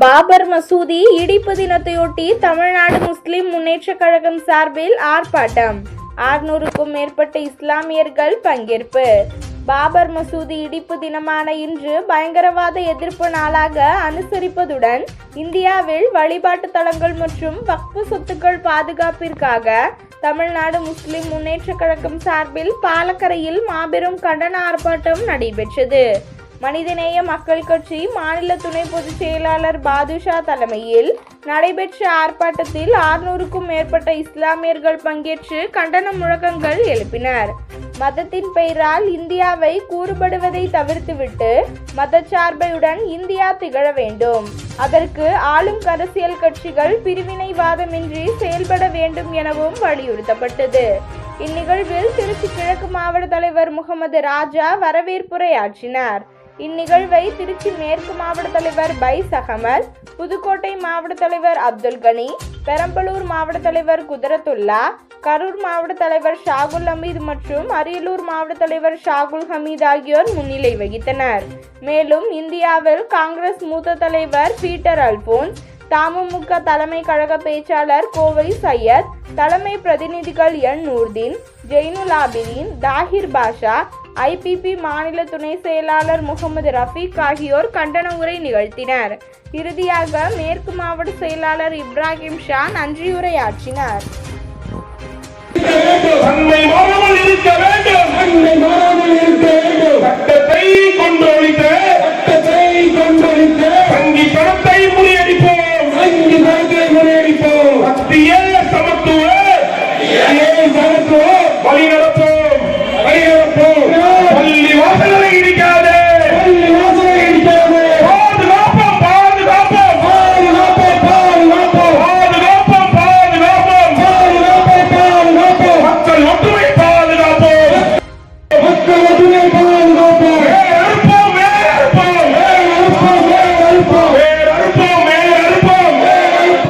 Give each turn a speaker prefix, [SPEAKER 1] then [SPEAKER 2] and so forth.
[SPEAKER 1] பாபர் மசூதி இடிப்பு தினத்தையொட்டி தமிழ்நாடு முஸ்லிம் முன்னேற்றக் கழகம் சார்பில் ஆர்ப்பாட்டம். 600க்கும் மேற்பட்ட இஸ்லாமியர்கள் பங்கேற்பு. பாபர் மசூதி இடிப்பு தினமான இன்று பயங்கரவாத எதிர்ப்பு நாளாக அனுசரிப்பதுடன் இந்தியாவில் வழிபாட்டு தலங்கள் மற்றும் வக்ஃப் சொத்துக்கள் பாதுகாப்பிற்காக தமிழ்நாடு முஸ்லிம் முன்னேற்றக் கழகம் சார்பில் பாலக்கரையில் மாபெரும் கண்டன ஆர்ப்பாட்டம் நடைபெற்றது. மனிதநேய மக்கள் கட்சி மாநில துணை பொதுச் செயலாளர் பாதுஷா தலைமையில் நடைபெற்ற ஆர்ப்பாட்டத்தில் 600க்கும் மேற்பட்ட இஸ்லாமியர்கள் பங்கேற்று கண்டன முழக்கங்கள் எழுப்பினர். மதத்தின் பெயரால் இந்தியாவை கூறுபடுவதை தவிர்த்துவிட்டு மதச்சார்பையுடன் இந்தியா திகழ வேண்டும். அதற்கு ஆளும் அரசியல் கட்சிகள் பிரிவினைவாதமின்றி செயல்பட வேண்டும் எனவும் வலியுறுத்தப்பட்டது. இந்நிகழ்வில் திருச்சி கிழக்கு மாவட்ட தலைவர் முகமது ராஜா வரவேற்புரையாற்றினார். இந்நிகழ்வை திருச்சி மேற்கு மாவட்ட தலைவர் பைஸ் அகமது, புதுக்கோட்டை மாவட்ட தலைவர் அப்துல் கனி, பெரம்பலூர் மாவட்ட தலைவர் குதரத்துல்லா, கரூர் மாவட்ட தலைவர் ஷாகுல் ஹமீது மற்றும் அரியலூர் மாவட்ட தலைவர் ஷாகுல் ஹமீது ஆகியோர் முன்னிலை வகித்தனர். மேலும் இந்தியாவில் காங்கிரஸ் மூத்த தலைவர் பீட்டர் அல்போன்ஸ், தமுமுக தலைமை கழக பேச்சாளர் கோவை சையத், தலைமை பிரதிநிதிகள் என் நூர்தீன், ஜெயினுல் ஆபிதீன், தாஹிர் பாஷா, IPP மாநில துணை செயலாளர் முகமது ரஃபீக் ஆகியோர் கண்டன உரை நிகழ்த்தினர். இறுதியாக மேற்கு மாவட்ட செயலாளர் இப்ராஹிம் ஷா நன்றியுரையாற்றினார்.